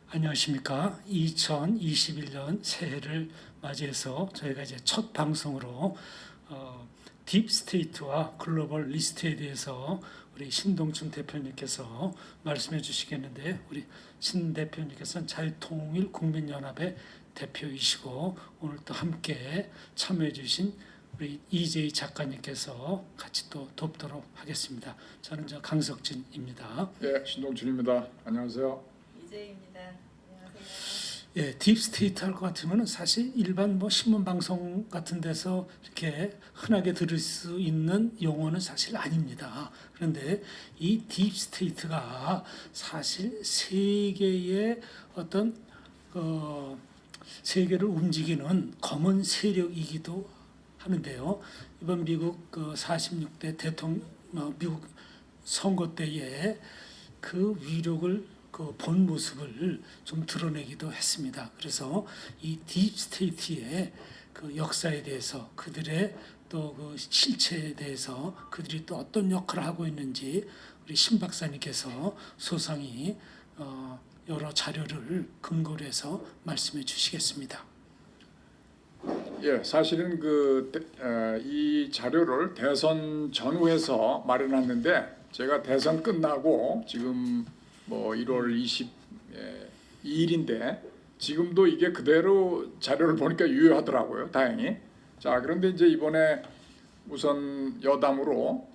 안녕하십니까. 2021년 새해를 맞이해서 저희가 이제 첫 방송으로 딥스테이트와 글로벌 리스트에 대해서 우리 신동춘 대표님께서 말씀해 주시겠는데, 우리 신 대표님께서는 자유통일국민연합의 대표이시고 오늘 또 함께 참여해 주신 우리 이재희 작가님께서 같이 또 돕도록 하겠습니다. 저는 강석진입니다. 예, 신동준입니다. 안녕하세요. 이재희입니다. 안녕하세요. 예, 딥스테이트 할 것 같으면 사실 일반 신문 방송 같은 데서 이렇게 흔하게 들을 수 있는 용어는 사실 아닙니다. 그런데 이 딥스테이트가 사실 세계의 어떤 세계를 움직이는 검은 세력이기도 하는데요. 이번 미국 46대 대통령 미국 선거 때에 그 위력을 본 모습을 좀 드러내기도 했습니다. 그래서 이 딥스테이트의 그 역사에 대해서, 그들의 또 그 실체에 대해서, 그들이 또 어떤 역할을 하고 있는지 우리 신 박사님께서 소상히 여러 자료를 근거로 해서 말씀해 주시겠습니다. 예, 사실은 이 자료를 대선 전후에서 마련했는데 제가 대선 끝나고 지금 1월 22일인데 지금도 이게 그대로 자료를 보니까 유효하더라고요. 다행히. 자, 그런데 이제 이번에 우선 여담으로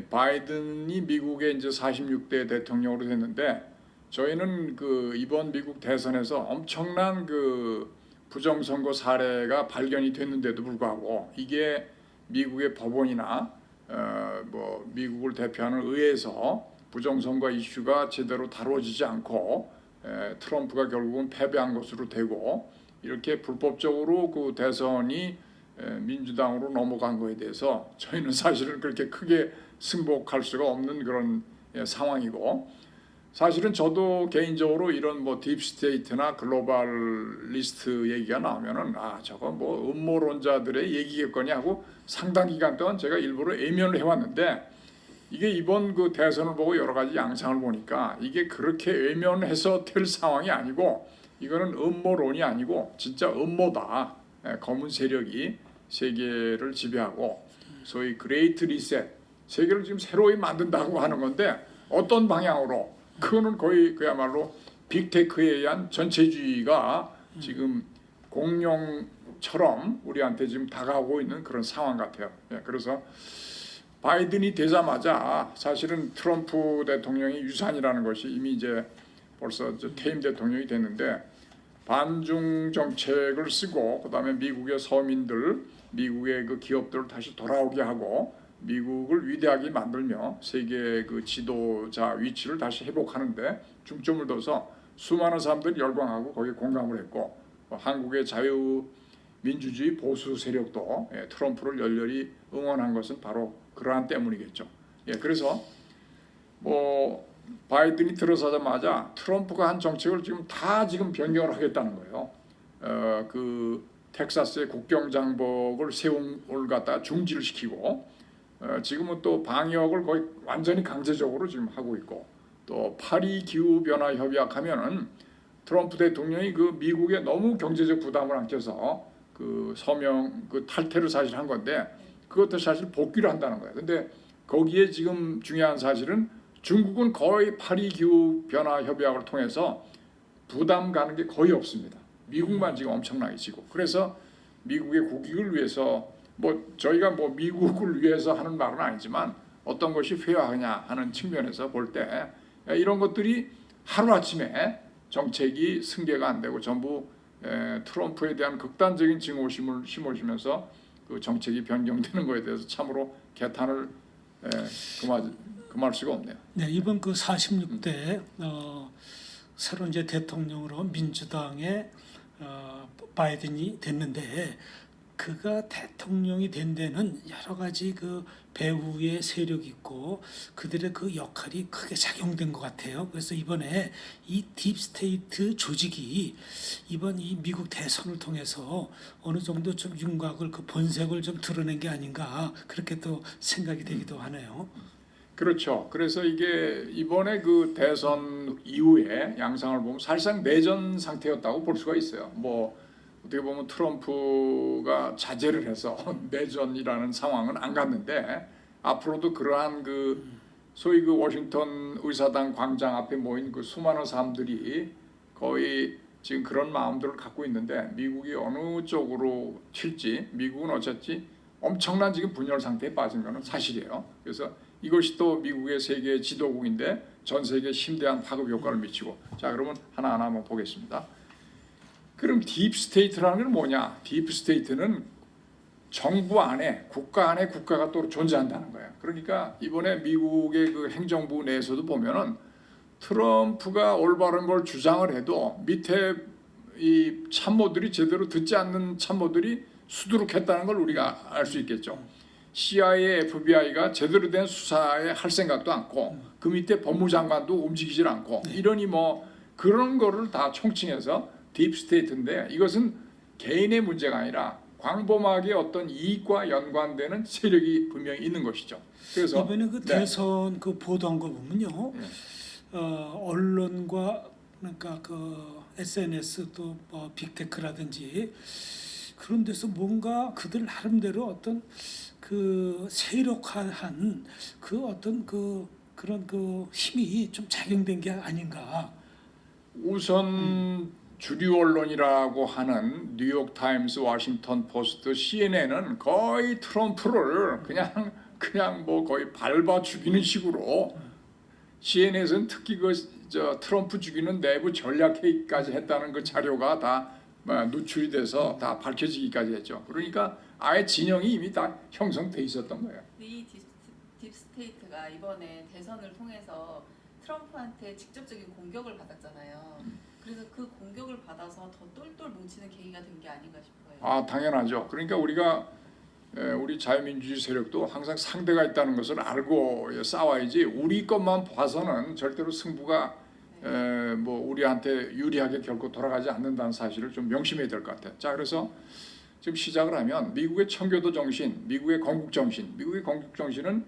바이든이 미국의 이제 46대 대통령으로 됐는데 저희는 이번 미국 대선에서 엄청난 부정선거 사례가 발견이 됐는데도 불구하고 이게 미국의 법원이나 미국을 대표하는 의회에서 부정선거 이슈가 제대로 다뤄지지 않고 트럼프가 결국은 패배한 것으로 되고 이렇게 불법적으로 그 대선이 민주당으로 넘어간 거에 대해서 저희는 사실은 그렇게 크게 승복할 수가 없는 그런 상황이고, 사실은 저도 개인적으로 이런 딥스테이트나 글로벌 리스트 얘기가 나오면은 저거 음모론자들의 얘기겠거니 하고 상당 기간 동안 제가 일부러 외면을 해왔는데, 이게 이번 대선을 보고 여러 가지 양상을 보니까 이게 그렇게 외면해서 될 상황이 아니고 이거는 음모론이 아니고 진짜 음모다. 검은 세력이 세계를 지배하고 소위 그레이트 리셋, 세계를 지금 새로이 만든다고 하는 건데 어떤 방향으로? 그거는 거의 그야말로 빅테크에 의한 전체주의가 지금 공룡처럼 우리한테 지금 다가오고 있는 그런 상황 같아요. 그래서 바이든이 되자마자 사실은 트럼프 대통령의 유산이라는 것이 이미 이제 벌써 퇴임 대통령이 됐는데 반중 정책을 쓰고 그다음에 미국의 서민들, 미국의 기업들을 다시 돌아오게 하고 미국을 위대하게 만들며 세계 지도자 위치를 다시 회복하는데 중점을 둬서 수많은 사람들이 열광하고 거기에 공감을 했고, 한국의 자유민주주의 보수 세력도 트럼프를 열렬히 응원한 것은 바로 그러한 때문이겠죠. 그래서 바이든이 들어서자마자 트럼프가 한 정책을 지금 변경을 하겠다는 거예요. 텍사스의 국경 장벽을 세운 걸 갖다 중지를 시키고 지금은 또 방역을 거의 완전히 강제적으로 지금 하고 있고, 또 파리 기후 변화 협약 하면은 트럼프 대통령이 미국에 너무 경제적 부담을 안겨서 서명 탈퇴를 사실 한 건데 그것도 사실 복귀를 한다는 거예요. 근데 거기에 지금 중요한 사실은 중국은 거의 파리 기후 변화 협약을 통해서 부담 가는 게 거의 없습니다. 미국만 지금 엄청나게 지고, 그래서 미국의 국익을 위해서 저희가 미국을 위해서 하는 말은 아니지만 어떤 것이 회화하냐 하는 측면에서 볼 때 이런 것들이 하루아침에 정책이 승계가 안 되고 전부 트럼프에 대한 극단적인 증오심을 심어주면서 그 정책이 변경되는 것에 대해서 참으로 개탄을 금할 수가 없네요. 네, 이번 46대 새로 이제 대통령으로 민주당의 바이든이 됐는데, 그가 대통령이 된 데는 여러 가지 배후의 세력이 있고 그들의 역할이 크게 작용된 것 같아요. 그래서 이번에 이 딥스테이트 조직이 이번 이 미국 대선을 통해서 어느 정도 좀 윤곽을 본색을 좀 드러낸 게 아닌가, 그렇게 또 생각이 되기도 하네요. 그렇죠. 그래서 이게 이번에 그 대선 이후에 양상을 보면 사실상 내전 상태였다고 볼 수가 있어요. 뭐 어떻게 보면 트럼프가 자제를 해서 내전이라는 상황은 안 갔는데 앞으로도 그러한 그 소위 그 워싱턴 의사당 광장 앞에 모인 그 수많은 사람들이 거의 지금 그런 마음들을 갖고 있는데 미국이 어느 쪽으로 튈지 미국은 어쨌지 엄청난 지금 분열 상태에 빠진 것은 사실이에요. 그래서 이것이 또 미국의 세계 지도국인데 전 세계에 심대한 파급 효과를 미치고 자 그러면 하나하나 한번 보겠습니다. 그럼 딥스테이트라는 건 뭐냐? 딥스테이트는 정부 안에 국가 안에 국가가 또 존재한다는 거예요. 그러니까 이번에 미국의 그 행정부 내에서도 보면은 트럼프가 올바른 걸 주장을 해도 밑에 이 참모들이 제대로 듣지 않는 참모들이 수두룩했다는 걸 우리가 알 수 있겠죠. CIA, FBI가 제대로 된 수사에 할 생각도 않고 그 밑에 법무장관도 움직이질 않고 이러니 뭐 그런 거를 다 총칭해서 딥스테이트인데 이것은 개인의 문제가 아니라 광범하게 어떤 이익과 연관되는 세력이 분명히 있는 것이죠. 그래서 이번에 그 대선 그 보도한 거 보면요, 언론과 그러니까 그 SNS 또 뭐 빅테크라든지 그런 데서 뭔가 그들 나름대로 어떤 그 세력화한 그 어떤 그 그런 그 힘이 좀 작용된 게 아닌가. 우선 주류 언론이라고 하는 뉴욕 타임스, 워싱턴 포스트, CNN은 거의 트럼프를 그냥 뭐 거의 밟아 죽이는 식으로 CNN에서는 특히 저 트럼프 죽이는 내부 전략 회의까지 했다는 그 자료가 다 누출이 돼서 다 밝혀지기까지 했죠. 그러니까 아예 진영이 이미 다 형성돼 있었던 거예요. 이 딥스테이트가 이번에 대선을 통해서 트럼프한테 직접적인 공격을 받았잖아요. 그래서 그 공격을 받아서 더 똘똘 뭉치는 계기가 된 게 아닌가 싶어요. 아 당연하죠. 그러니까 우리 자유민주주의 세력도 항상 상대가 있다는 것을 알고 싸워야지 우리 것만 봐서는 절대로 승부가 뭐 우리한테 유리하게 결코 돌아가지 않는다는 사실을 좀 명심해야 될 것 같아요. 자 그래서 지금 시작을 하면 미국의 청교도 정신, 미국의 건국 정신은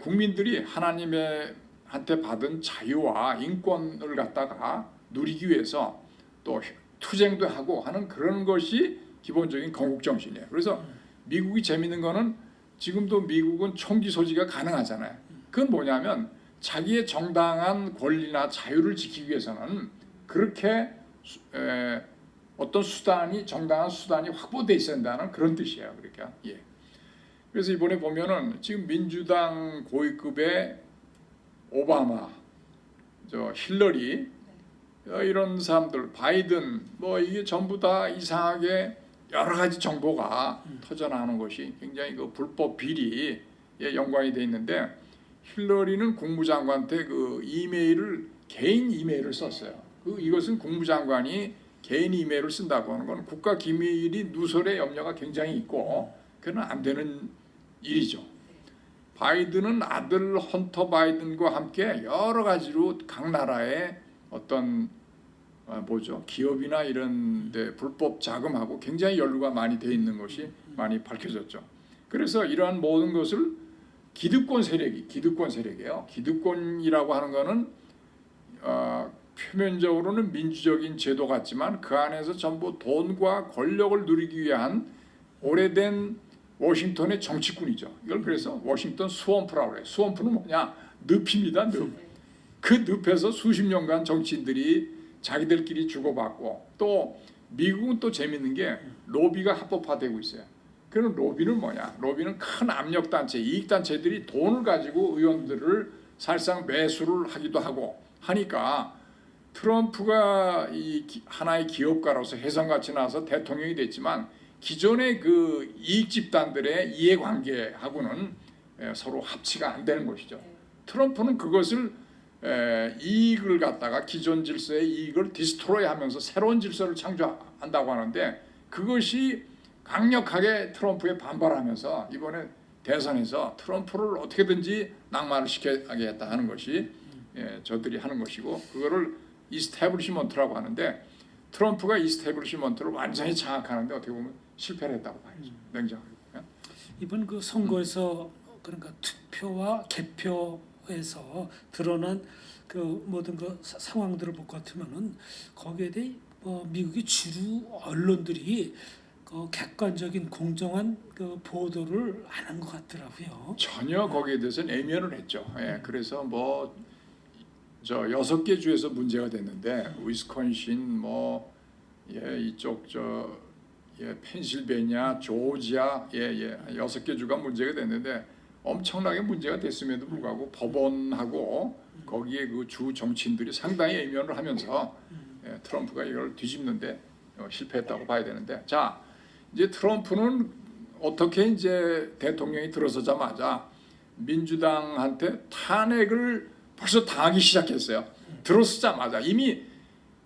국민들이 하나님한테 받은 자유와 인권을 갖다가 누리기 위해서 또 투쟁도 하고 하는 그런 것이 기본적인 건국 정신이에요. 그래서 미국이 재밌는 거는 지금도 미국은 총기 소지가 가능하잖아요. 그건 뭐냐면 자기의 정당한 권리나 자유를 지키기 위해서는 그렇게 어떤 정당한 수단이 확보돼 있어야 한다는 그런 뜻이에요. 그러니까 그래서 이번에 보면은 지금 민주당 고위급의 오바마, 힐러리 이런 사람들, 바이든 뭐 이게 전부 다 이상하게 여러 가지 정보가 터져나오는 것이 굉장히 그 불법 비리에 연관이 돼 있는데 힐러리는 국무장관한테 그 개인 이메일을 썼어요. 이것은 국무장관이 개인 이메일을 쓴다고 하는 건 국가 기밀이 누설의 염려가 굉장히 있고 그건 안 되는 일이죠. 바이든은 아들 헌터 바이든과 함께 여러 가지로 각 나라의 어떤 기업이나 이런 데 불법 자금하고 굉장히 연루가 많이 돼 있는 것이 많이 밝혀졌죠. 그래서 이러한 모든 것을 기득권 세력이에요. 기득권이라고 하는 거는 표면적으로는 민주적인 제도 같지만 그 안에서 전부 돈과 권력을 누리기 위한 오래된 워싱턴의 정치꾼이죠. 이걸 그래서 워싱턴 스워ම්프라고 해요. 스워ම්프는 뭐냐? 늪입니다. 늪. 그 늪에서 수십 년간 정치인들이 자기들끼리 주고받고 또 미국은 또 재밌는 게 로비가 합법화되고 있어요. 그럼 로비는 뭐냐? 로비는 큰 압력단체, 이익단체들이 돈을 가지고 의원들을 사실상 매수를 하기도 하고 하니까 트럼프가 하나의 기업가로서 혜성같이 나와서 대통령이 됐지만 기존의 그 이익 집단들의 이해관계하고는 서로 합치가 안 되는 것이죠. 트럼프는 그것을 이익을 갖다가 기존 질서의 이익을 디스트로이하면서 새로운 질서를 창조한다고 하는데 그것이 강력하게 트럼프에 반발하면서 이번에 대선에서 트럼프를 어떻게든지 낙마를 시켜야겠다 하는 것이 저들이 하는 것이고 그거를 이스태블리시먼트라고 하는데 트럼프가 이스태블리시먼트를 완전히 장악하는데 어떻게 보면 실패를 했다고 봐야죠. 냉정하게. 이번 그 선거에서 그러니까 투표와 개표에서 드러난 그 모든 그 상황들을 볼 것 같으면은 거기에 대해 미국의 주류 언론들이 그 객관적인 공정한 그 보도를 안 한 것 같더라고요. 전혀 거기에 대해서는 애면을 했죠. 예, 그래서 저 6개 주에서 문제가 됐는데 위스콘신 이쪽 펜실베니아, 조지아 6개 주가 문제가 됐는데 엄청나게 문제가 됐음에도 불구하고 법원하고 거기에 그 주 정치인들이 상당히 애면을 하면서 트럼프가 이걸 뒤집는데 실패했다고 봐야 되는데, 자 이제 트럼프는 어떻게 이제 대통령이 들어서자마자 민주당한테 탄핵을 벌써 당하기 시작했어요. 들어서자마자 이미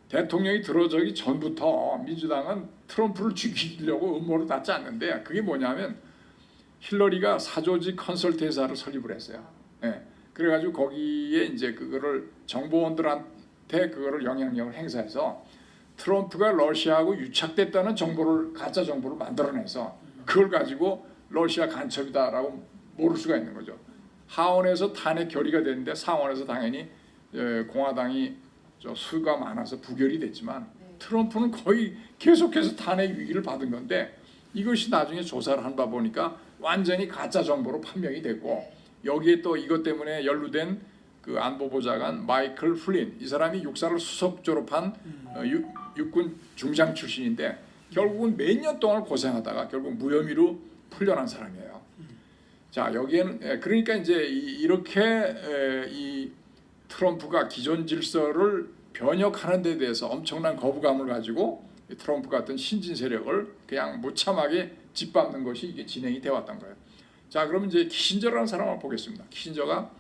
대통령이 들어서기 전부터 민주당은 트럼프를 죽이려고 음모를 닫지 않는데, 그게 뭐냐면 힐러리가 사조직 컨설트 회사를 설립을 했어요. 예. 그래가지고 거기에 이제 그거를 정보원들한테 그거를 영향력을 행사해서 트럼프가 러시아하고 유착됐다는 정보를, 가짜 정보를 만들어내서 그걸 가지고 러시아 간첩이다라고 모를 수가 있는 거죠. 하원에서 탄핵 결의가 됐는데 상원에서 당연히 공화당이 수가 많아서 부결이 됐지만 트럼프는 거의 계속해서 탄핵 위기를 받은 건데, 이것이 나중에 조사를 한 바 보니까 완전히 가짜 정보로 판명이 됐고, 여기에 또 이것 때문에 연루된 그 안보보좌관 마이클 플린, 이 사람이 육사를 수석 졸업한 육군 중장 출신인데 결국은 몇 년 동안 고생하다가 결국 무혐의로 풀려난 사람이에요. 자, 여기에는 그러니까 이제 이렇게 이 트럼프가 기존 질서를 변혁하는 데 대해서 엄청난 거부감을 가지고 트럼프 같은 신진 세력을 그냥 무참하게 짓밟는 것이 이게 진행이 되어 왔던 거예요. 자, 그럼 이제 키신저라는 사람을 보겠습니다. 키신저가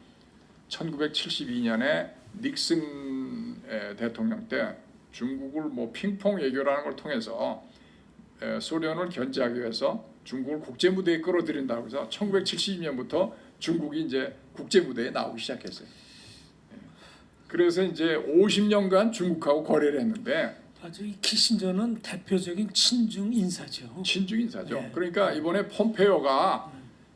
1972년에 닉슨 대통령 때 중국을 핑퐁 외교라는 걸 통해서 소련을 견제하기 위해서 중국을 국제 무대에 끌어들인다고 해서 1972년부터 중국이 이제 국제 무대에 나오기 시작했어요. 그래서 이제 50년간 중국하고 거래를 했는데, 아주 이 키신저는 대표적인 친중 인사죠. 친중 인사죠. 네. 그러니까 이번에 폼페이오가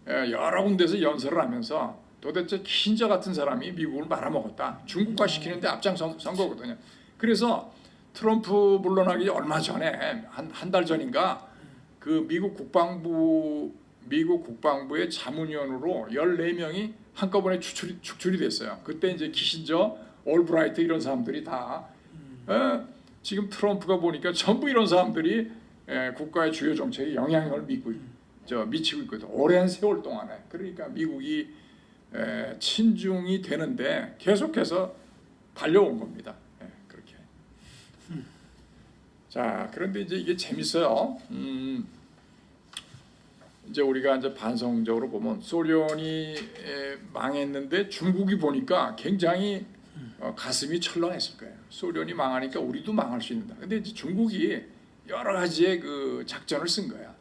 여러 군데서 연설을 하면서 도대체 키신저 같은 사람이 미국을 말아먹었다, 중국화 시키는데 앞장선 거거든요. 그래서 트럼프 물러나기 얼마 전에 한 달 전인가 그 미국 국방부의 자문위원으로 14명이 한꺼번에 축출이 됐어요. 그때 이제 키신저, 올브라이트 이런 사람들이 다 지금 트럼프가 보니까 전부 이런 사람들이 국가의 주요 정책에 영향을 미치고 있거든. 오랜 세월 동안에. 그러니까 미국이 친중이 되는데 계속해서 달려온 겁니다. 그렇게. 자, 그런데 이제 이게 재밌어요. 이제 우리가 이제 반성적으로 보면 소련이 망했는데 중국이 보니까 굉장히 가슴이 철렁했을 거예요. 소련이 망하니까 우리도 망할 수 있는다. 근데 이제 중국이 여러 가지의 그 작전을 쓴 거야.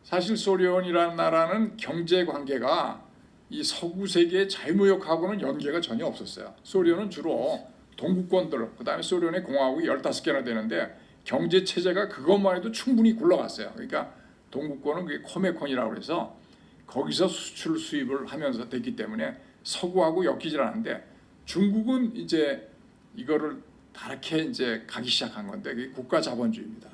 사실 소련이라는 나라는 경제 관계가 이 서구 세계의 자유무역하고는 연계가 전혀 없었어요. 소련은 주로 동구권들, 그다음에 소련의 공화국이 15개나 되는데 경제 체제가 그것만 해도 충분히 굴러갔어요. 그러니까 동구권은 그게 코메콘이라고 해서 거기서 수출 수입을 하면서 됐기 때문에 서구하고 엮이질 않는데, 중국은 이제 이거를 다르게 이제 가기 시작한 건데 그게 국가 자본주의입니다.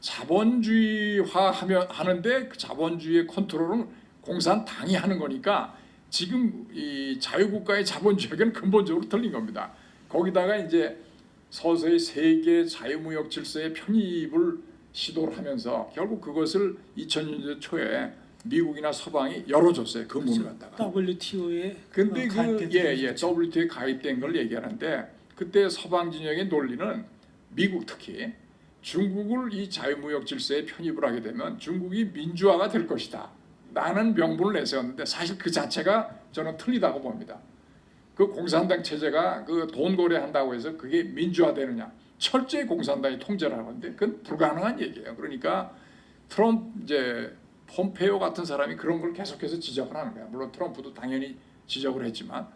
자본주의화 하는데 그 자본주의의 컨트롤은 공산당이 하는 거니까 지금 이 자유국가의 자본주의는 근본적으로 틀린 겁니다. 거기다가 이제 서서히 세계 자유무역 질서의 편입을 시도를 하면서 결국 그것을 2000년대 초에 미국이나 서방이 열어줬어요. 그 문을 갖다가. WTO에 근데 WTO에 가입된 걸 얘기하는데, 그때 서방 진영의 논리는 미국 특히 중국을 이 자유무역 질서에 편입을 하게 되면 중국이 민주화가 될 것이다 라는 명분을 내세웠는데, 사실 그 자체가 저는 틀리다고 봅니다. 그 공산당 체제가 그 돈 거래한다고 해서 그게 민주화되느냐? 철저히 공산당이 통제를 하는데 그건 불가능한 얘기예요. 그러니까 트럼프 이제 폼페이오 같은 사람이 그런 걸 계속해서 지적을 하는 거야. 물론 트럼프도 당연히 지적을 했지만,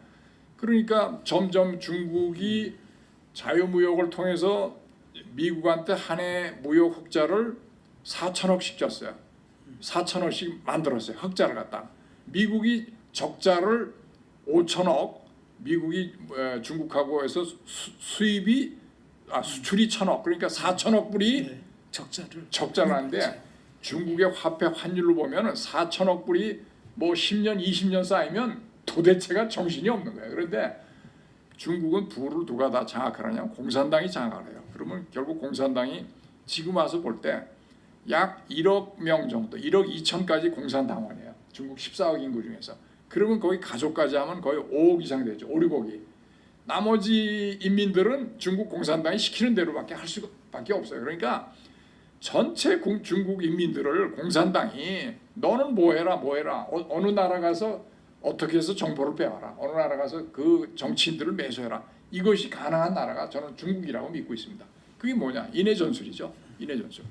그러니까 점점 중국이 자유무역을 통해서 미국한테 한 해 무역 흑자를 4천억씩 줬어요. 4천억씩 만들었어요. 흑자를 갖다. 미국이 적자를 5천억, 미국이 중국하고 해서 수출이 1천억, 그러니까 4천억 불이 네, 적자를 하는데 중국의 화폐 환율로 보면 4천억 불이 뭐 10년, 20년 쌓이면 도대체가 정신이 없는 거예요. 그런데 중국은 부를 누가 다 장악하느냐? 공산당이 장악을 해요. 그러면 결국 공산당이 지금 와서 볼 때 약 1억 명 정도, 1억 2천까지 공산당원이에요. 중국 14억 인구 중에서. 그러면 거기 가족까지 하면 거의 5억 이상 되죠. 5, 6억이. 나머지 인민들은 중국 공산당이 시키는 대로밖에 할 수밖에 없어요. 그러니까 전체 중국 인민들을 공산당이 너는 뭐 해라 어느 나라 가서 어떻게 해서 정보를 빼와라, 어느 나라 가서 그 정치인들을 매수해라, 이것이 가능한 나라가 저는 중국이라고 믿고 있습니다. 그게 뭐냐? 인해 전술이죠. 인해 전술.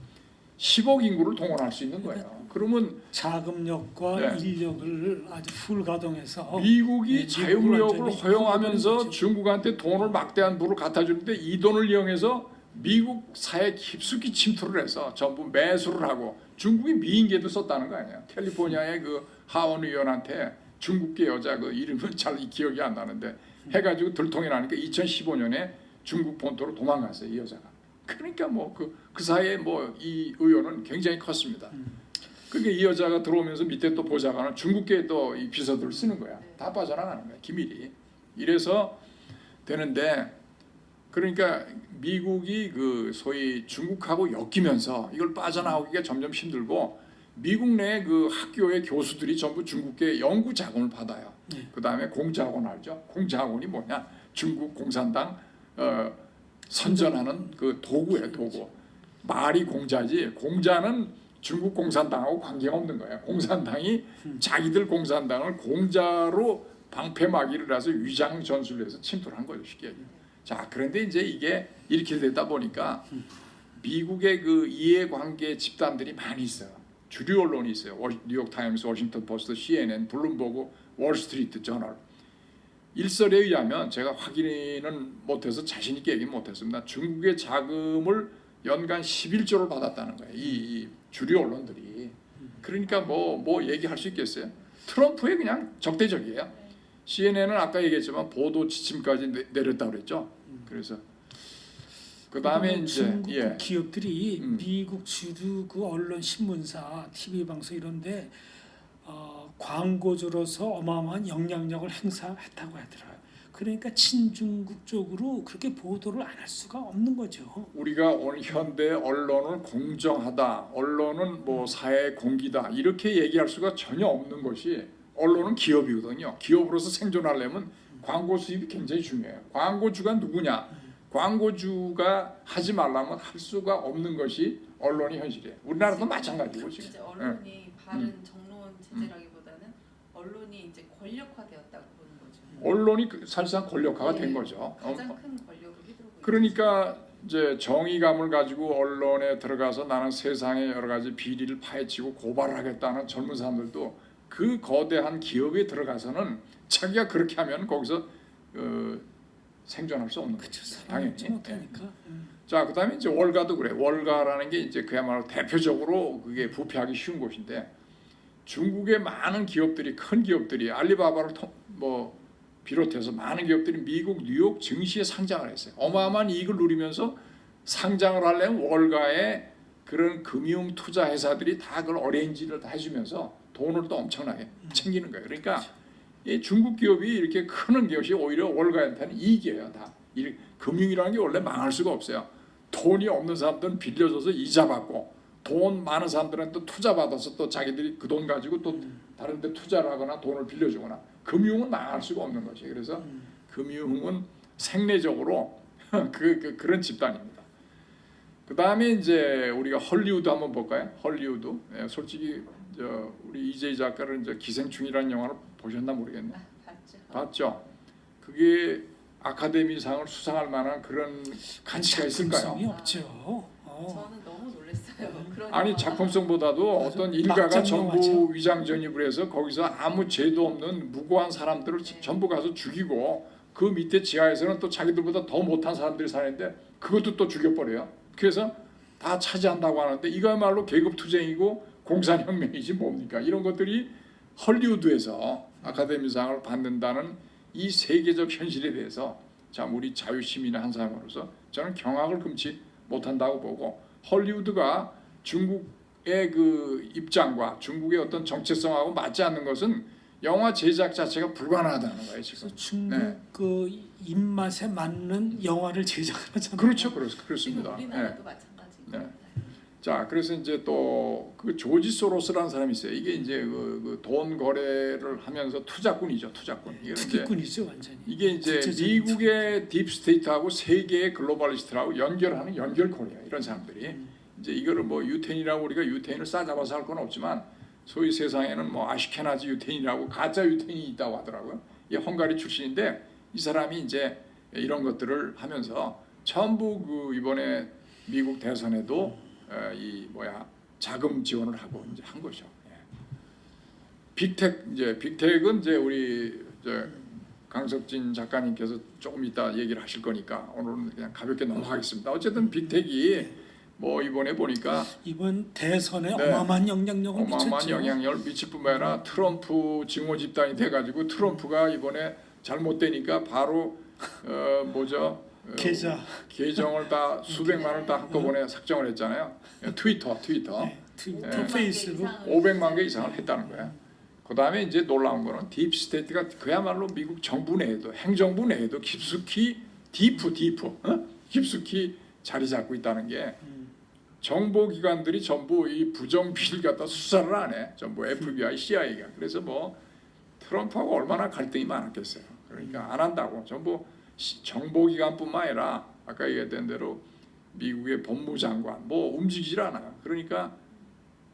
10억 인구를 동원할 수 있는 거예요. 그러면 자금력과 네. 인력을 아주 풀 가동해서 미국이 네, 자유무역을 완전히 허용하면서 거죠. 중국한테 돈을 막대한 부를 갖다 주는데 이 돈을 이용해서 미국 사회에 깊숙이 침투를 해서 전부 매수를 하고 중국이 미인계도 썼다는 거 아니야. 캘리포니아의 그 하원 의원한테 중국계 여자 그 이름은 잘 기억이 안 나는데 해가지고 들통이 나니까 2015년에 중국 본토로 도망갔어요, 이 여자가. 그러니까 뭐 그 사이에 뭐 이 의원은 굉장히 컸습니다. 그러니까 이 여자가 들어오면서 밑에 또 보좌관은 중국계 또 이 비서들을 쓰는 거야. 다 빠져나가는 거야, 기밀이. 이래서 되는데, 그러니까 미국이 그 소위 중국하고 엮이면서 이걸 빠져나오기가 점점 힘들고, 미국 내 그 학교의 교수들이 전부 중국계 연구 자금을 받아요. 그 다음에 공자학원 알죠? 공자학원이 뭐냐? 중국 공산당 선전하는 그 도구예요, 도구. 말이 공자지, 공자는 중국 공산당하고 관계가 없는 거예요. 공산당이 자기들 공산당을 공자로 방패막이를 해서 위장 전술을 해서 침투를 한 거죠, 쉽게 얘기해요. 자, 그런데 이제 이게 이렇게 되다 보니까 미국의 그 이해관계 집단들이 많이 있어요. 주류 언론이 있어요. 뉴욕 타임스, 워싱턴 포스트, CNN, 블룸버그, 월스트리트 저널. 일설에 의하면 제가 확인은 못해서 자신 있게 얘기 못했습니다. 중국의 자금을 연간 11조를 받았다는 거예요. 이 주류 언론들이. 그러니까 뭐 얘기할 수 있겠어요? 트럼프에 그냥 적대적이에요. CNN은 아까 얘기했지만 보도 지침까지 내렸다고 그랬죠. 그래서 그 다음에 이제 중국 기업들이 미국 주류 그 언론, 신문사, TV 방송 이런데 광고주로서 어마어마한 영향력을 행사했다고 하더라고요. 그러니까 친중국 쪽으로 그렇게 보도를 안 할 수가 없는 거죠. 우리가 오늘 현대 언론은 공정하다, 언론은 뭐 사회 공기다 이렇게 얘기할 수가 전혀 없는 것이, 언론은 기업이거든요. 기업으로서 생존하려면 광고 수입이 굉장히 중요해요. 광고주가 누구냐? 광고주가 하지 말라면 할 수가 없는 것이 언론이 현실이에요. 우리나라도 마찬가지고 지금. 이제 언론이 바른 정론 체제라기보다는 언론이 이제 권력화되었다고 보는 거죠. 언론이 사실상 권력화가 된 네, 거죠. 가장 큰 권력을 휘두르고 그러니까 이제 정의감을 가지고 언론에 들어가서 나는 세상의 여러 가지 비리를 파헤치고 고발을 하겠다는 젊은 사람들도 그 거대한 기업에 들어가서는 자기가 그렇게 하면 거기서 생존할 수 없는 거죠. 당연히. 못하니까. 자, 그다음에 이제 월가도 그래. 월가라는 게 이제 그야말로 대표적으로 그게 부패하기 쉬운 곳인데, 중국의 많은 기업들이, 큰 기업들이 알리바바를 비롯해서 많은 기업들이 미국 뉴욕 증시에 상장을 했어요. 어마어마한 이익을 누리면서 상장을 하려면 월가의 그런 금융 투자 회사들이 다 그걸 어레인지를 다 해주면서 돈을 또 엄청나게 챙기는 거예요. 그러니까 이 중국 기업이 이렇게 크는 것이 오히려 월가한테는 이익이에요. 다. 금융이라는 게 원래 망할 수가 없어요. 돈이 없는 사람들은 빌려줘서 이자 받고, 돈 많은 사람들은 또 투자 받아서 또 자기들이 그 돈 가지고 또 다른 데 투자를 하거나 돈을 빌려주거나, 금융은 망할 수가 없는 것이에요. 그래서 금융은 생내적으로 그런 집단입니다. 그 다음에 이제 우리가 헐리우드 한번 볼까요? 헐리우드. 솔직히 우리 이재희 작가는 이제 기생충이라는 영화를 보셨나 모르겠네. 봤죠. 그게 아카데미상을 수상할 만한 그런 가치가 있을까요? 작품성이 없죠. 저는 너무 놀랐어요. 그런 아니 영화. 작품성보다도 어떤 일가가 막장 전부 영화죠. 위장 전입을 해서 거기서 아무 죄도 없는 무고한 사람들을 전부 가서 죽이고, 그 밑에 지하에서는 또 자기들보다 더 못한 사람들이 사는데 그것도 또 죽여버려요. 그래서 다 차지한다고 하는데 이거야말로 계급투쟁이고 공산혁명이지 뭡니까? 이런 것들이 헐리우드에서 아카데미상을 받는다는 이 세계적 현실에 대해서 참 우리 자유시민의 한 사람으로서 저는 경악을 금치 못한다고 보고, 헐리우드가 중국의 그 입장과 중국의 어떤 정체성하고 맞지 않는 것은 영화 제작 자체가 불가능하다는 거예요 지금. 그래서 중국 네. 그 입맛에 맞는 영화를 제작하잖아요. 그렇죠, 지금 그렇습니다. 우리나라도 마찬가지인 것 네. 같아요. 자, 그래서 이제 또 그 조지 소로스라는 사람이 있어요. 이게 이제 돈 거래를 하면서 투자꾼이죠, 투자꾼. 이게 이제 투기꾼이죠 완전히. 이게 이제 국제적인 미국의 딥스테이트하고 세계의 글로벌리스트라고 연결하는 연결고리야 이런 사람들이. 이제 이거를 뭐 유태인이라고 우리가 유태인을 싸잡아서 할 건 없지만 소위 세상에는 뭐 아시케나지 유태인이라고 가짜 유태인이 있다고 하더라고요. 이 헝가리 출신인데 이 사람이 이제 이런 것들을 하면서 전부 그 이번에 미국 대선에도 이 자금 지원을 하고 이제 한 거죠. 예. 빅텍은 이제 우리 강석진 작가님께서 조금 이따 얘기를 하실 거니까 오늘은 그냥 가볍게 넘어가겠습니다. 어쨌든 빅텍이 뭐 이번에 보니까 이번 대선에 네. 어마어마한 영향력을 어마어마한 미쳤죠. 영향력을 미칠 뿐만 아니라 트럼프 증오 집단이 돼가지고 트럼프가 이번에 잘못되니까 바로 계정을 다 수백만을 다 한꺼번에 삭정을 했잖아요. 트위터 네, 트위터, 네. 페이스북. 500만 개 이상을 했다는 거야. 그다음에 이제 놀라운 거는 딥스테이트가 그야말로 미국 정부 내에도 행정부 내에도 깊숙이 깊숙이 자리 잡고 있다는 게 정보기관들이 전부 이 부정비리를 갖다 수사를 안 해. 전부 FBI, CIA가. 그래서 뭐 트럼프하고 얼마나 갈등이 많았겠어요. 그러니까 안 한다고. 전부 정보기관뿐만 아니라 아까 얘기했던 대로 미국의 법무장관 뭐 움직이질 않아요. 그러니까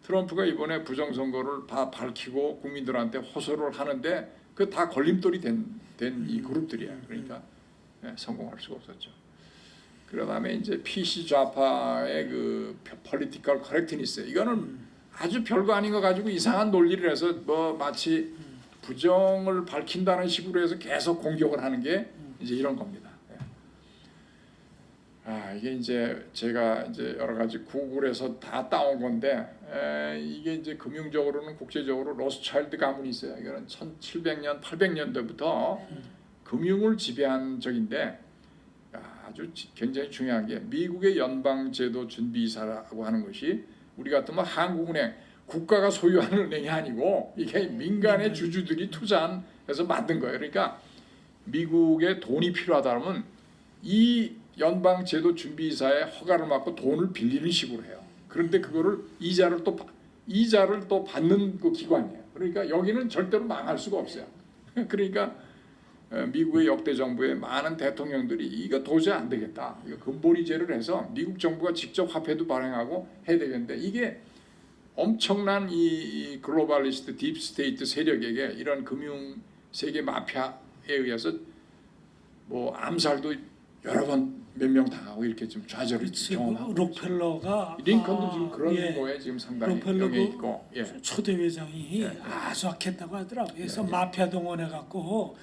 트럼프가 이번에 부정선거를 다 밝히고 국민들한테 호소를 하는데 그 다 걸림돌이 된 이 그룹들이야. 그러니까 성공할 수가 없었죠. 그다음에 이제 PC 좌파의 그 폴리티컬 커렉트니스 이거는 아주 별거 아닌 거 가지고 이상한 논리를 해서 뭐 마치 부정을 밝힌다는 식으로 해서 계속 공격을 하는 게 이제 이런 겁니다. 이게 이제 제가 이제 여러 가지 구글에서 다 따온 건데 이게 이제 금융적으로는 국제적으로 로스차일드 가문이 있어요. 이거는 1700년, 800년대부터 금융을 지배한 적인데 아주 굉장히 중요한 게 미국의 연방제도 준비이사라고 하는 것이 우리 같으면 한국은행 국가가 소유하는 은행이 아니고 이게 민간의 주주들이 투자해서 만든 거예요. 그러니까 미국에 돈이 필요하다면 이 연방제도 준비이사의 허가를 받고 돈을 빌리는 식으로 해요. 그런데 그거를 이자를 또 받는 그 기관이에요. 그러니까 여기는 절대로 망할 수가 없어요. 그러니까 미국의 역대 정부의 많은 대통령들이 이거 도저히 안 되겠다. 이거 근본이제를 해서 미국 정부가 직접 화폐도 발행하고 해야 되겠는데 이게 엄청난 이 글로벌리스트 딥스테이트 세력에게 이런 금융 세계 마피아에 의해서 뭐 암살도 여러 번 몇 명 당하고 이렇게 좀 좌절을 경험하고 록펠러가 링컨도 지금 그런 예. 거에 지금 상당히 록펠러 영향이 있고 초대 회장이 예. 아주 악했다고 하더라고요. 그래서 예. 마피아 동원해 갖고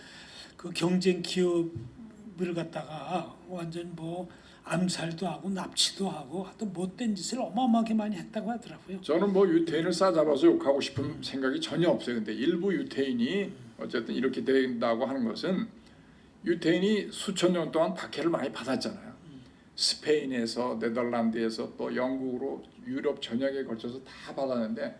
그 경쟁 기업을 갖다가 완전 뭐 암살도 하고 납치도 하고 하여튼 못된 짓을 어마어마하게 많이 했다고 하더라고요. 저는 뭐 유태인을 싸잡아서 욕하고 싶은 생각이 전혀 없어요. 근데 일부 유태인이 어쨌든 이렇게 된다고 하는 것은 유태인이 수천 년 동안 박해를 많이 받았잖아요. 스페인에서 네덜란드에서 또 영국으로 유럽 전역에 걸쳐서 다 받았는데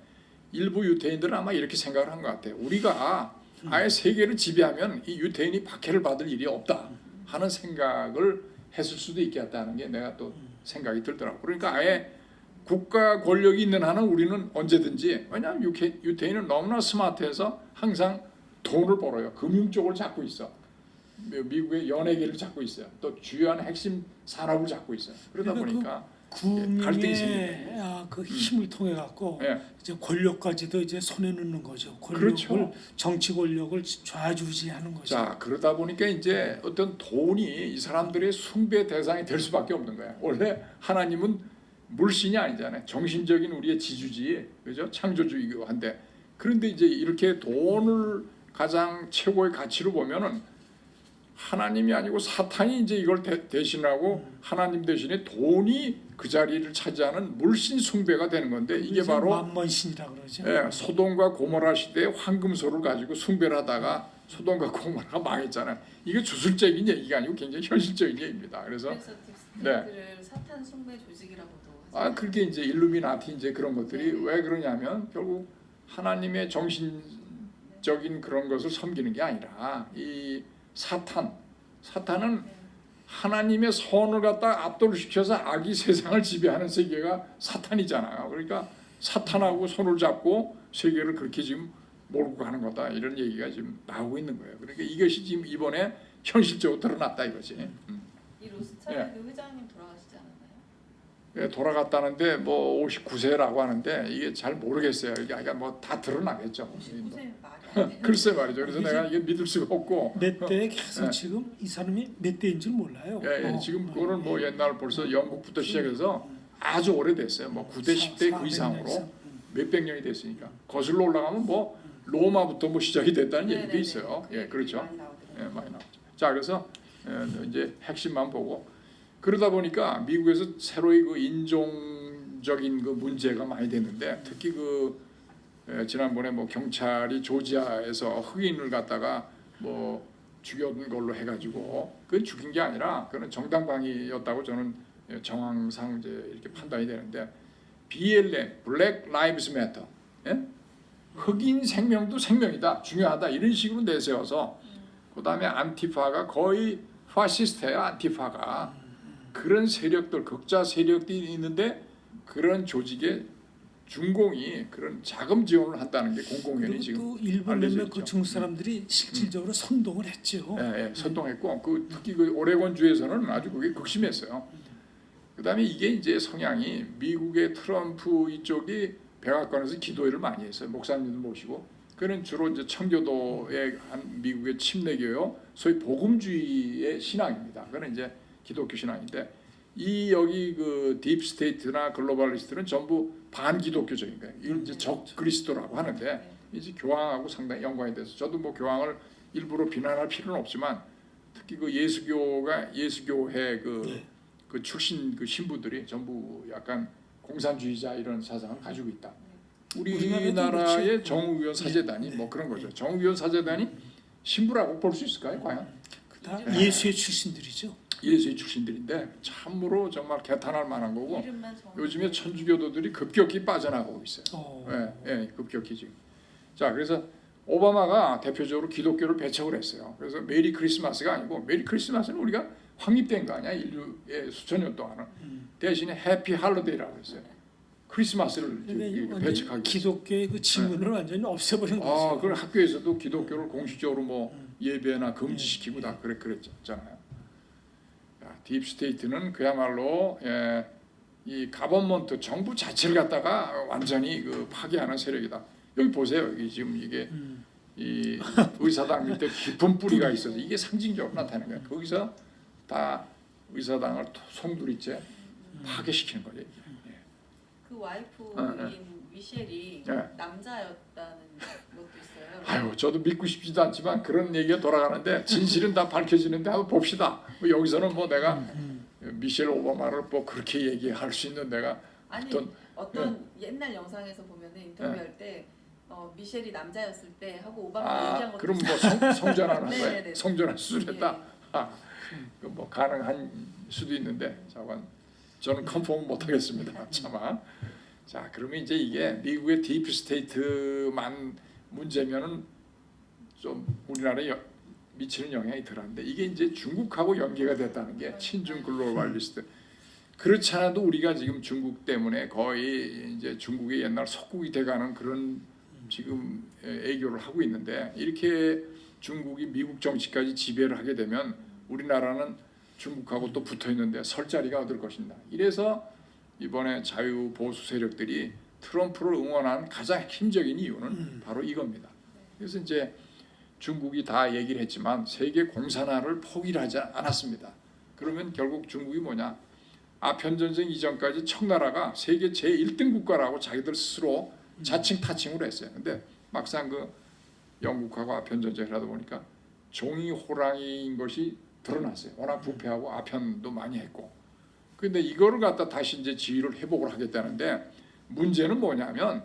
일부 유태인들은 아마 이렇게 생각을 한 것 같아요. 우리가 아예 세계를 지배하면 이 유태인이 박해를 받을 일이 없다 하는 생각을 했을 수도 있겠다는 게 내가 또 생각이 들더라고요. 그러니까 아예 국가 권력이 있는 한은 우리는 언제든지, 왜냐하면 유태인은 너무나 스마트해서 항상 돈을 벌어요. 금융 쪽을 잡고 있어. 미국의 연예계를 잡고 있어요. 또 주요한 핵심 산업을 잡고 있어요. 그러다 보니까 갈등이 금융의 그 힘을 통해 갖고 예. 이제 권력까지도 이제 손에 넣는 거죠. 권력을 그렇죠. 정치 권력을 좌지우지하는 거죠. 자, 그러다 보니까 이제 어떤 돈이 이 사람들의 숭배 대상이 될 수밖에 없는 거야. 원래 하나님은 물신이 아니잖아요. 정신적인 우리의 지주지, 그죠? 창조주이기도 한데, 그런데 이제 이렇게 돈을 가장 최고의 가치로 보면은 하나님이 아니고 사탄이 이제 이걸 대신하고 하나님 대신에 돈이 그 자리를 차지하는 물신 숭배가 되는 건데 이게 바로 만몬신이라고 그러죠. 예, 소돔과 고모라 시대에 황금소를 가지고 숭배를 하다가 소돔과 고모라가 망했잖아요. 이게 주술적인 얘기가 아니고 굉장히 현실적인 얘기입니다. 그래서 딥스테이트를 사탄 숭배 조직이라고도 하죠. 그렇게 이제 일루미나티 이제 그런 것들이 왜 그러냐면 결국 하나님의 정신적인 그런 것을 섬기는 게 아니라 이 사탄은 하나님의 선을 갖다 압도를 시켜서 악이 세상을 지배하는 세계가 사탄이잖아요. 그러니까 사탄하고 손을 잡고 세계를 그렇게 지금 몰고 가는 거다 이런 얘기가 지금 나오고 있는 거예요. 그러니까 이것이 지금 이번에 현실적으로 드러났다 이거지. 이 로스차일드 회장님 돌아가시지 않았나요? 예, 돌아갔다는데 뭐 59세라고 하는데 이게 잘 모르겠어요. 이게 뭐 다 드러나겠죠. 59세면 말이 안 돼요. 글쎄 말이죠. 그래서 내가 이게 믿을 수가 없고. 몇 대에 계속 예. 지금 이 사람이 몇 대인 줄 몰라요. 예, 지금 그거는 뭐 옛날 벌써 영국부터 시작해서 아주 오래됐어요. 뭐 9대 10대 그 이상으로 몇백 년이 됐으니까 거슬러 올라가면 뭐 로마부터 뭐 시작이 됐다는 얘기도 있어요. 예, 그렇죠. 많이 나오더라고요. 예, 많이 나오죠. 자, 그래서 이제 핵심만 보고 그러다 보니까 미국에서 새로이 그 인종적인 그 문제가 많이 됐는데 특히 지난번에 뭐 경찰이 조지아에서 흑인을 갖다가 뭐 죽였는 걸로 해가지고 그건 죽인 게 아니라 그는 정당방위였다고 저는 정황상 이제 이렇게 판단이 되는데 BLM, Black Lives Matter, 예? 흑인 생명도 생명이다, 중요하다 이런 식으로 내세워서 그 다음에 안티파가 거의 파시스트예요. 안티파가 그런 세력들, 극자 세력들이 있는데 그런 조직에 중공이 그런 자금 지원을 한다는 게 공공연히 그리고 지금 또 일본 알려져 몇몇 있죠. 그 중국 사람들이 실질적으로 선동을 했죠. 예, 선동했고 특히 그 오레곤 주에서는 아주 그게 극심했어요. 그다음에 이게 이제 성향이 미국의 트럼프 이쪽이 백악관에서 기도회를 많이 했어요. 목사님들 모시고 그는 주로 이제 청교도의 한 미국의 침례교요, 소위 복음주의의 신앙입니다. 그는 이제 기독교 신앙인데 이 여기 그 딥스테이트나 글로벌리스트는 전부 반기독교적인 거예요. 이걸 이제 적그리스도라고 하는데 이제 교황하고 상당히 연관이 돼서 저도 뭐 교황을 일부러 비난할 필요는 없지만 특히 그 예수교회 그 출신 그 신부들이 전부 약간 공산주의자 이런 사상을 가지고 있다. 우리나라의 정의원 사제단이 뭐 그런 거죠. 정의원 사제단이 신부라고 볼 수 있을까요, 과연? 다 예수의 출신들이죠. 예수의 출신들인데 참으로 정말 개탄할 만한 거고 이름만 정해. 요즘에 천주교도들이 급격히 빠져나가고 있어요. 급격히 지금. 자, 그래서 오바마가 대표적으로 기독교를 배척을 했어요. 그래서 메리 크리스마스가 아니고 메리 크리스마스는 우리가 확립된 거 아니야 인류의 수천 년 동안은. 대신에 해피 할로데이라고 했어요. 크리스마스를 그러니까 배척하기. 기독교의 그 지문을 완전히 없애버린 거죠. 그걸 학교에서도 기독교를 공식적으로 뭐 예배나 금지시키고 다 그랬잖아요. 딥스테이트는 그야말로 이 가버먼트 정부 자체를 갖다가 완전히 그 파괴하는 세력이다. 여기 보세요. 여기 지금 이게 이 의사당 밑에 깊은 뿌리가 있어서 이게 상징적으로 나타나는 거예요. 거기서 다 의사당을 송두리째 파괴시키는 거죠. 그 와이프인 미셸이 남자였다는 것도 있어요. 아유, 저도 믿고 싶지도 않지만 그런 얘기가 돌아가는데 진실은 다 밝혀지는데 한번 봅시다. 뭐 여기서는 뭐 내가 미셸 오바마를 뭐 그렇게 얘기할 수 있는 내가 어떤 옛날 영상에서 보면은 인터뷰할 때 미셸이 남자였을 때 하고 오바마 얘기한 것도 그럼 뭐 성전하는 거예요. 네네네. 성전할 수술했다. 뭐 가능한 수도 있는데 저는 컨펌 못하겠습니다. 차마. 자, 그러면 이제 이게 미국의 딥스테이트만 문제면은 좀 우리나라에 미치는 영향이 덜한데 이게 이제 중국하고 연계가 됐다는 게 친중 글로벌리스트. 그렇지 않아도 우리가 지금 중국 때문에 거의 이제 중국의 옛날 속국이 돼가는 그런 지금 애교를 하고 있는데 이렇게 중국이 미국 정치까지 지배를 하게 되면 우리나라는 중국하고 또 붙어 있는데 설 자리가 어딜 것인가. 이래서 이번에 자유 보수 세력들이 트럼프를 응원한 가장 핵심적인 이유는 바로 이겁니다. 그래서 이제 중국이 다 얘기를 했지만 세계 공산화를 포기를 하지 않았습니다. 그러면 결국 중국이 뭐냐? 아편 전쟁 이전까지 청나라가 세계 제1등 국가라고 자기들 스스로 자칭 타칭을 했어요. 근데 막상 그 영국하고 아편 전쟁을 하다 보니까 종이 호랑이인 것이 드러났어요. 워낙 부패하고 아편도 많이 했고. 근데 이거를 갖다 다시 이제 지위를 회복을 하겠다는데 문제는 뭐냐면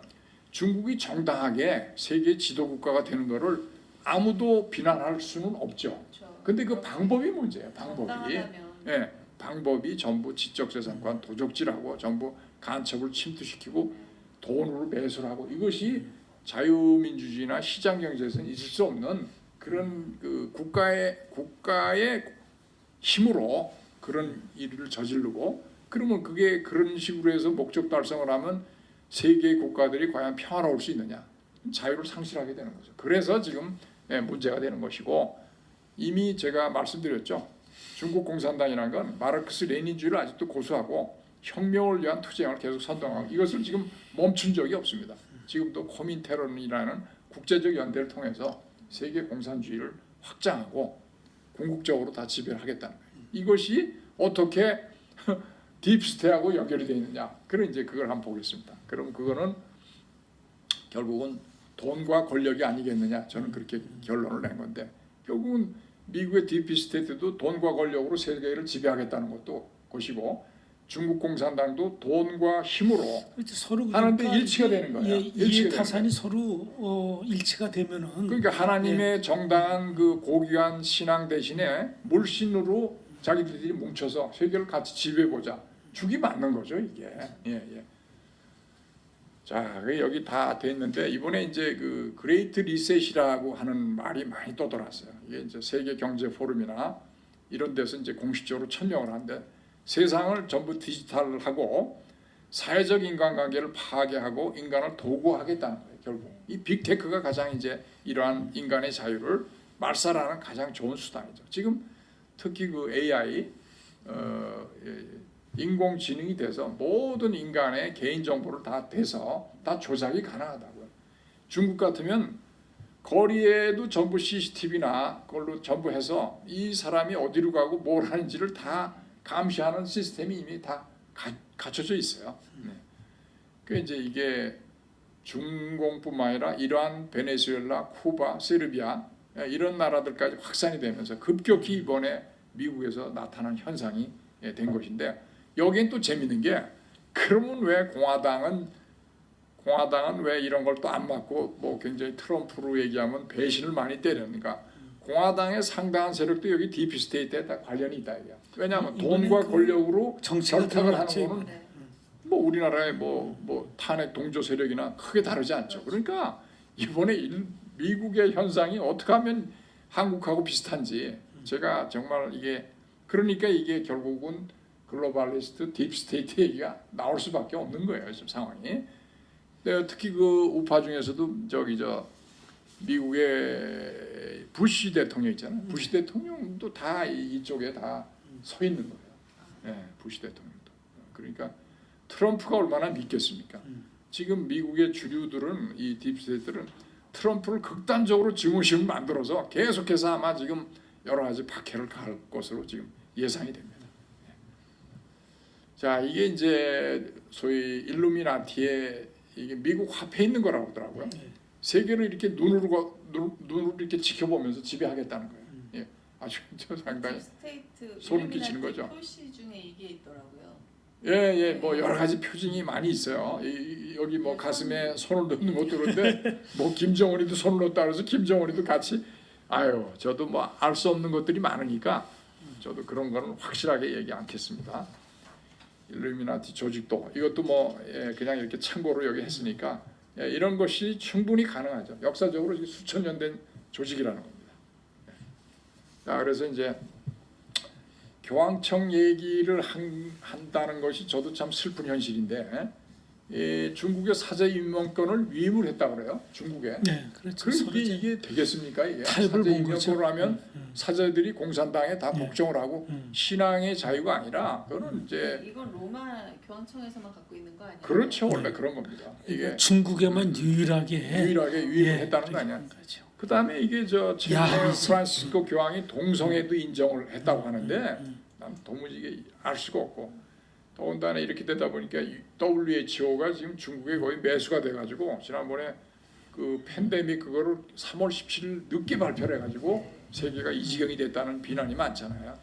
중국이 정당하게 세계 지도 국가가 되는 거를 아무도 비난할 수는 없죠. 그렇죠. 근데 그 방법이 문제예요. 방법이. 정당하다면 예, 방법이 전부 지적재산권 도적질하고 전부 간첩을 침투시키고 돈으로 매수를 하고 이것이 자유민주주의나 시장경제에서는 있을 수 없는 그런 그 국가의 힘으로 그런 일을 저지르고 그러면 그게 그런 식으로 해서 목적 달성을 하면 세계 국가들이 과연 평화로울 수 있느냐 자유를 상실하게 되는 거죠. 그래서 지금 문제가 되는 것이고 이미 제가 말씀드렸죠. 중국 공산당이라는 건 마르크스 레닌주의를 아직도 고수하고 혁명을 위한 투쟁을 계속 선동하고 이것을 지금 멈춘 적이 없습니다. 지금도 코민테론이라는 국제적 연대를 통해서 세계 공산주의를 확장하고 궁극적으로 다 지배를 하겠다는 거예요. 이것이 어떻게 딥스테이하고 연결이 되어 있느냐. 그럼 이제 그걸 한번 보겠습니다. 그럼 그거는 결국은 돈과 권력이 아니겠느냐. 저는 그렇게 결론을 낸 건데 결국은 미국의 딥스테이트도 돈과 권력으로 세계를 지배하겠다는 것이고 중국 공산당도 돈과 힘으로 그렇죠. 서로 하는데 그러니까 일치가 되는 거예요. 이해 타산이 서로 일치가 되면은 그러니까 하나님의 정당한 그 고귀한 신앙 대신에 물신으로 자기들이 뭉쳐서 세계를 같이 지배해보자. 죽이 맞는 거죠 이게. 예. 자, 여기 다 됐는데 이번에 이제 그 그레이트 리셋이라고 하는 말이 많이 떠돌았어요. 이게 이제 세계 경제 포럼이나 이런 데서 이제 공식적으로 천명을 하는데 세상을 전부 디지털하고 사회적 인간관계를 파괴하고 인간을 도구화하겠다는 거예요. 결국 이 빅테크가 가장 이제 이러한 인간의 자유를 말살하는 가장 좋은 수단이죠. 지금 특히 그 AI 인공지능이 돼서 모든 인간의 개인정보를 다 대서 다 조작이 가능하다고요. 중국 같으면 거리에도 전부 CCTV나 그걸로 전부 해서 이 사람이 어디로 가고 뭘 하는지를 다 감시하는 시스템이 이미 다 갖춰져 있어요. 그 이제 이게 중공뿐만 아니라 이란, 베네수엘라, 쿠바, 세르비아 이런 나라들까지 확산이 되면서 급격히 이번에 미국에서 나타난 현상이 된 것인데 여기엔 또 재밌는 게 그러면 왜 공화당은 왜 이런 걸 또 안 맞고 뭐 굉장히 트럼프로 얘기하면 배신을 많이 때렸는가? 공화당의 상당한 세력도 여기 딥스테이트에 다 관련이 있다 이게. 왜냐하면 돈과 권력으로 결탁을 하는 거는 뭐 우리나라의 뭐 탄핵 동조 세력이나 크게 다르지 않죠. 그러니까 이번에 미국의 현상이 어떻게 하면 한국하고 비슷한지 제가 정말 이게 그러니까 이게 결국은 글로벌리스트 딥스테이트 얘기가 나올 수밖에 없는 거예요. 지금 상황이. 특히 그 우파 중에서도 미국의 부시 대통령 있잖아요. 부시 대통령도 다 이쪽에 다 서 있는 거예요. 네, 부시 대통령도. 그러니까 트럼프가 얼마나 믿겠습니까? 지금 미국의 주류들은 이 딥스테이트들은 트럼프를 극단적으로 증오심을 만들어서 계속해서 아마 지금 여러 가지 박해를 가할 것으로 지금 예상이 됩니다. 자, 이게 이제 소위 일루미나티의 이게 미국 화폐에 있는 거라고 하더라고요. 세계를 이렇게 눈으로 이렇게 지켜보면서 지배하겠다는 거예요. 예, 아주 상당히 소름 끼치는 거죠. 표시 중에 이게 있더라고요. 예, 뭐 여러 가지 표징이 많이 있어요. 여기 뭐 가슴에 손을 넣는 것도 그런데 뭐 김정은이도 손을 넣었다 그래서 김정은이도 같이 저도 뭐 알 수 없는 것들이 많으니까 저도 그런 거는 확실하게 얘기 않겠습니다. 일루미나티 조직도 이것도 뭐 그냥 이렇게 참고로 여기 했으니까 이런 것이 충분히 가능하죠. 역사적으로 수천 년 된 조직이라는 겁니다. 자, 그래서 이제 교황청 얘기를 한다는 것이 저도 참 슬픈 현실인데 중국의 사제 임명권을 위임을 했다 그래요. 중국에. 네, 그렇죠. 그럼 이게 되겠습니까? 이게 타협을 사제 본 거죠. 임명권을 하면 사제들이 공산당에 다 복종을 하고 신앙의 자유가 아니라 그거는 이제 이건 로마 교황청에서만 갖고 있는 거 아니에요? 그렇죠. 원래 그런 겁니다. 이게 중국에만 유일하게 위임을 했다는 거 아니야. 그 다음에 이게 프란시스코 교황이 동성애도 인정을 했다고 하는데 난 도무지 이게 알 수가 없고 더군다나 이렇게 되다 보니까 WHO가 지금 중국에 거의 매수가 돼가지고 지난번에 그 팬데믹 그거를 3월 17일 늦게 발표를 해가지고 세계가 이 지경이 됐다는 비난이 많잖아요.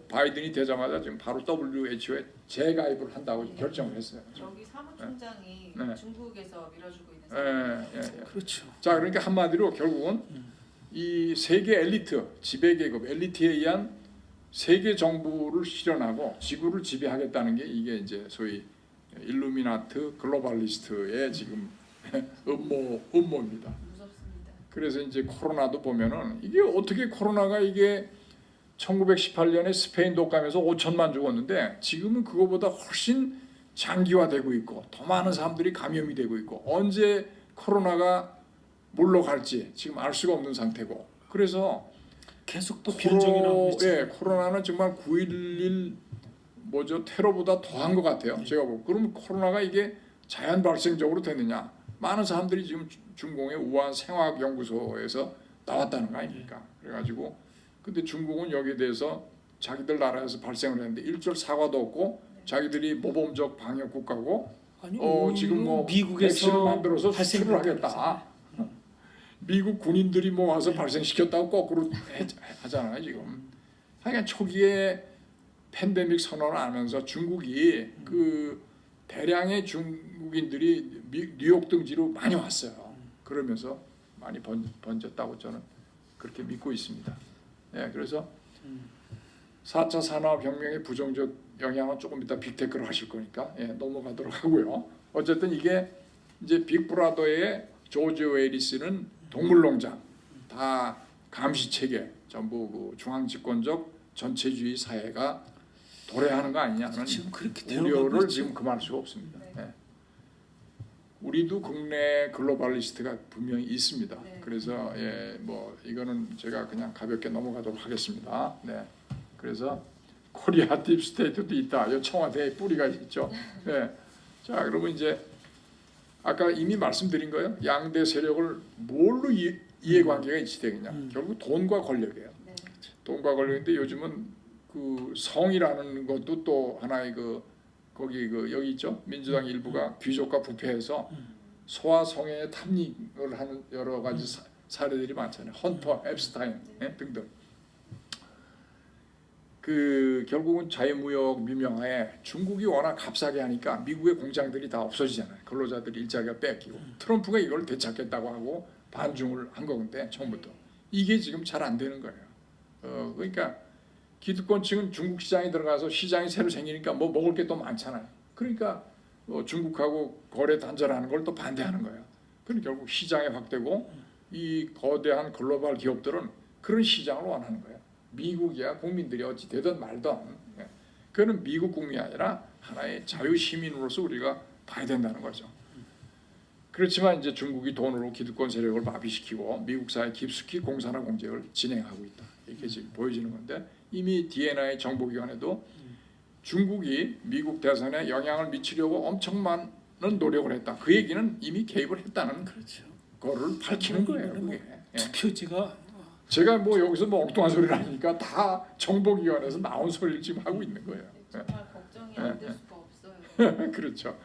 바이든이 되자마자 지금 바로 WHO에 재가입을 한다고 결정을 했어요. 여기 사무총장이 네. 중국에서 밀어주고 있는 예, 상황이죠. 예, 예. 그렇죠. 자, 그러니까 한마디로 결국은 이 세계 엘리트, 지배계급 엘리트에 의한 세계 정부를 실현하고 지구를 지배하겠다는 게 이게 이제 소위 일루미나트 글로벌리스트의 지금 음모입니다. 무섭습니다. 그래서 이제 코로나도 보면은 이게 어떻게 코로나가 이게 1918년에 스페인 독감에서 5천만 죽었는데 지금은 그거보다 훨씬 장기화되고 있고 더 많은 사람들이 감염이 되고 있고 언제 코로나가 물러갈지 지금 알 수가 없는 상태고 그래서 계속 또 변종이 나오고 있죠. 예, 코로나는 정말 9.11 뭐죠 테러보다 더한 것 같아요. 제가 보고 그러면 코로나가 이게 자연 발생적으로 됐느냐? 많은 사람들이 지금 중공의 우한 생화학 연구소에서 나왔다는 거 아닙니까? 그래가지고 근데 중국은 여기에 대해서 자기들 나라에서 발생을 했는데 일절 사과도 없고 자기들이 모범적 방역 국가고 아니, 지금 뭐 백신을 미국에서 만들어서 수출을 하겠다. 발생했다면서요. 미국 군인들이 뭐 와서 발생시켰다고 거꾸로 하잖아요 지금. 하여간 초기에 팬데믹 선언을 하면서 중국이 그 대량의 중국인들이 뉴욕 등지로 많이 왔어요. 그러면서 많이 번졌다고 저는 그렇게 믿고 있습니다. 예, 그래서 4차 산업혁명의 부정적 영향은 조금 이따 빅테크를 하실 거니까 넘어가도록 하고요. 어쨌든 이게 이제 빅브라더의 조지 웨리스는 동물농장 다 감시 체계 전부 그 중앙집권적 전체주의 사회가 도래하는 거 아니냐는 지금 그렇게 되어가고 우려를 있죠. 지금 금할 수가 없습니다. 예. 우리도 국내 글로벌리스트가 분명히 있습니다. 네. 그래서 뭐 이거는 제가 그냥 가볍게 넘어가도록 하겠습니다. 네. 그래서 코리아 딥스테이트도 있다. 이 청와대에 뿌리가 있죠. 네. 자, 그러면 이제 아까 이미 말씀드린 거예요. 양대 세력을 뭘로 이해관계가 있으되겠냐. 결국 돈과 권력이에요. 네. 돈과 권력인데 요즘은 그 성이라는 것도 또 하나의 거기 여기 있죠. 민주당 일부가 귀족과 부패해서 소아 성의 탐닉을 하는 여러 가지 사례들이 많잖아요. 헌터, 앱스타인 등등. 그 결국은 자유무역 미명하에 중국이 워낙 값싸게 하니까 미국의 공장들이 다 없어지잖아요. 근로자들이 일자리가 뺏기고 트럼프가 이걸 되찾겠다고 하고 반중을 한 건데 처음부터 이게 지금 잘 안 되는 거예요. 그러니까 기득권층은 중국 시장에 들어가서 시장이 새로 생기니까 뭐 먹을 게 또 많잖아요. 그러니까 중국하고 거래 단절하는 걸 또 반대하는 거예요. 그럼 결국 시장이 확대고 이 거대한 글로벌 기업들은 그런 시장을 원하는 거예요. 미국이야 국민들이 어찌 되든 말든 그거는 미국 국민이 아니라 하나의 자유 시민으로서 우리가 봐야 된다는 거죠. 그렇지만 이제 중국이 돈으로 기득권 세력을 마비시키고 미국 사회 깊숙이 공산화 공작을 진행하고 있다. 이렇게 지금 보여지는 건데 이미 DNI 정보기관에도 중국이 미국 대선에 영향을 미치려고 엄청 많은 노력을 했다. 그 얘기는 이미 개입을 했다는 그렇죠. 거를 밝히는 거예요. 그게. 투표지가 제가 뭐 여기서 뭐 엉뚱한 소리를 하니까 다 정보기관에서 나온 소리를 지금 하고 있는 거예요. 정말 걱정이 안 될 수가 없어요. 그렇죠.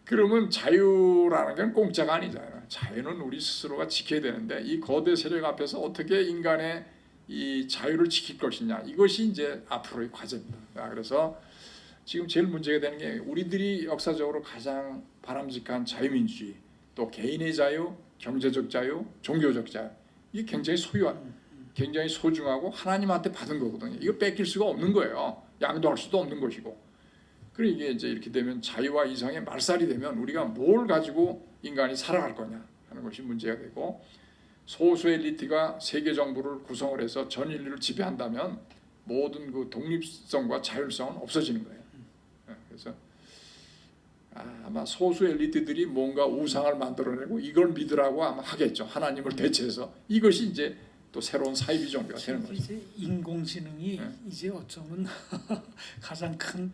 그러면 자유라는 건 공짜가 아니잖아요. 자유는 우리 스스로가 지켜야 되는데 이 거대 세력 앞에서 어떻게 인간의 이 자유를 지킬 것이냐 이것이 이제 앞으로의 과제입니다. 그래서 지금 제일 문제가 되는 게 우리들이 역사적으로 가장 바람직한 자유민주주의 또 개인의 자유, 경제적 자유, 종교적 자유 이게 굉장히 소중하고 하나님한테 받은 거거든요. 이거 뺏길 수가 없는 거예요. 양도할 수도 없는 것이고. 그리고 이게 이제 이렇게 되면 자유와 이성의 말살이 되면 우리가 뭘 가지고 인간이 살아갈 거냐 하는 것이 문제가 되고 소수 엘리트가 세계 정부를 구성을 해서 전 인류를 지배한다면 모든 그 독립성과 자율성은 없어지는 거예요. 그래서 아마 소수 엘리트들이 뭔가 우상을 만들어내고 이걸 믿으라고 아마 하겠죠. 하나님을 대체해서 이것이 이제 또 새로운 사이비 종교가 되는 거죠. 이제 인공지능이 이제 어쩌면 가장 큰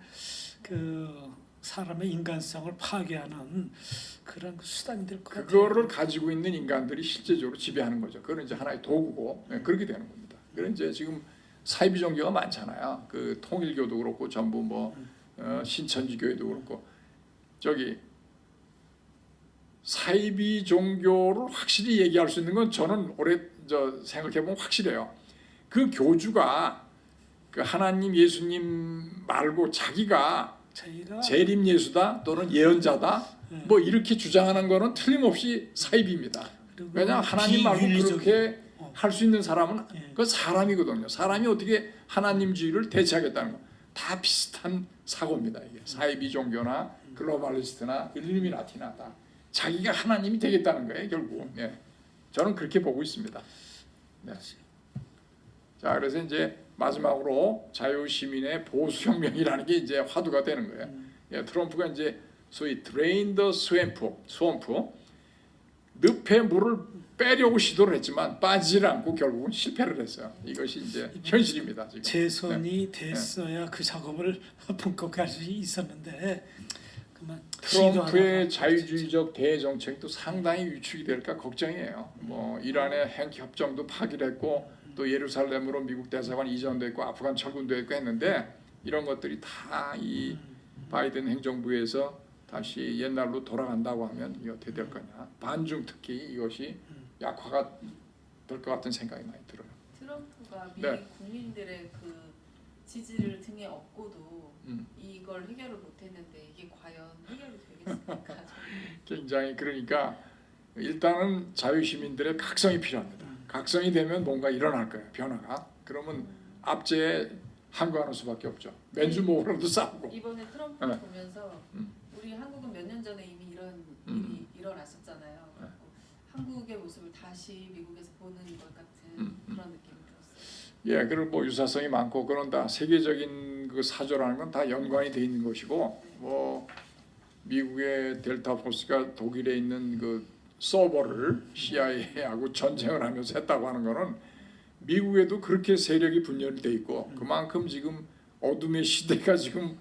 그 사람의 인간성을 파괴하는 그런 수단이 될 것 같아요. 그거를 가지고 있는 인간들이 실제적으로 지배하는 거죠. 그건 이제 하나의 도구고 그렇게 되는 겁니다. 그런 이제 지금 사이비 종교가 많잖아요. 그 통일교도 그렇고 전부 뭐 신천지교회도 그렇고 저기 사이비 종교를 확실히 얘기할 수 있는 건 저는 생각해 보면 확실해요. 그 교주가 그 하나님 예수님 말고 자기가 재림 예수다 또는 예언자다 뭐 이렇게 주장하는 거는 틀림없이 사입입니다. 왜냐 하나님 말고 그렇게 할 수 있는 사람은 그 사람이거든요. 사람이 어떻게 하나님주의를 대체하겠다는 거. 다 비슷한 사고입니다. 이게 사이비 종교나 글로벌리스트나 일루미나티나 다 자기가 하나님이 되겠다는 거예요. 결국. 예. 저는 그렇게 보고 있습니다. 네. 자, 그래서 이제 마지막으로 자유시민의 보수혁명이라는 게 이제 화두가 되는 거예요. 예, 트럼프가 이제 소위 drain the swamp, 늪에 물을 빼려고 시도를 했지만 빠지질 않고 결국은 실패를 했어요. 이것이 이제 현실입니다. 지금. 재선이 됐어야 그 작업을 본격화할 수 있었는데 그만 트럼프의 자유주의적 대정책도 상당히 위축이 될까 걱정이에요. 뭐 이란의 핵 협정도 파기를 했고 또 예루살렘으로 미국 대사관 이전도 했고 아프간 철군도 했고 했는데 이런 것들이 다 이 바이든 행정부에서 다시 옛날로 돌아간다고 하면 이게 어떻게 될 거냐. 반중 특히 이것이 약화가 될 것 같은 생각이 많이 들어요. 트럼프가 미국 네. 국민들의 그 지지를 등에 업고도 이걸 해결을 못했는데 이게 과연 해결이 되겠습니까? 굉장히 그러니까 일단은 자유시민들의 각성이 필요합니다. 각성이 되면 뭔가 일어날 거예요. 변화가. 그러면 압제에 항거하는 수밖에 없죠. 맨주먹으로도 싸우고. 이번에 트럼프를 네. 보면서 우리 한국은 몇 년 전에 이미 이런 일이 일어났었잖아요. 네. 한국의 모습을 다시 미국에서 보는 것 같은 그런 느낌이 들었어요. 예, 그리고 뭐 유사성이 많고 그런 다 세계적인 그 사조라는 건 다 연관이 돼 있는 것이고 뭐 미국의 델타 포스가 독일에 있는 그 서버를 CIA하고 전쟁을 하면서 했다고 하는 거는 미국에도 그렇게 세력이 분열이 돼 있고 그만큼 지금 어둠의 시대가 지금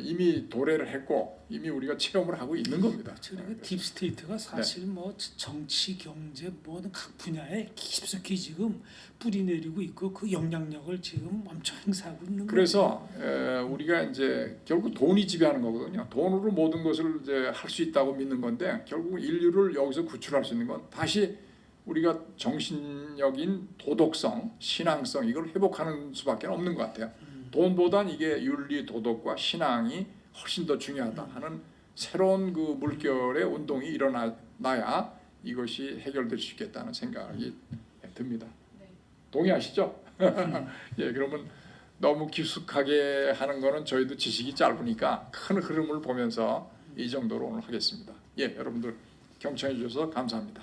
이미 도래를 했고 이미 우리가 체험을 하고 있는 겁니다. 그러니까 딥스테이트가 사실 뭐 정치, 경제 모든 각 분야에 깊숙이 지금 뿌리 내리고 있고 그 영향력을 지금 엄청 행사하고 있는 거예요. 그래서 우리가 이제 결국 돈이 지배하는 거거든요. 돈으로 모든 것을 이제 할 수 있다고 믿는 건데 결국 인류를 여기서 구출할 수 있는 건 다시 우리가 정신력인 도덕성, 신앙성 이걸 회복하는 수밖에 없는 것 같아요. 돈보단 이게 윤리, 도덕과 신앙이 훨씬 더 중요하다 하는 새로운 그 물결의 운동이 일어나야 이것이 해결될 수 있겠다는 생각이 듭니다. 네. 동의하시죠? 예, 그러면 너무 깊숙하게 하는 거는 저희도 지식이 짧으니까 큰 흐름을 보면서 이 정도로 오늘 하겠습니다. 예, 여러분들 경청해 주셔서 감사합니다.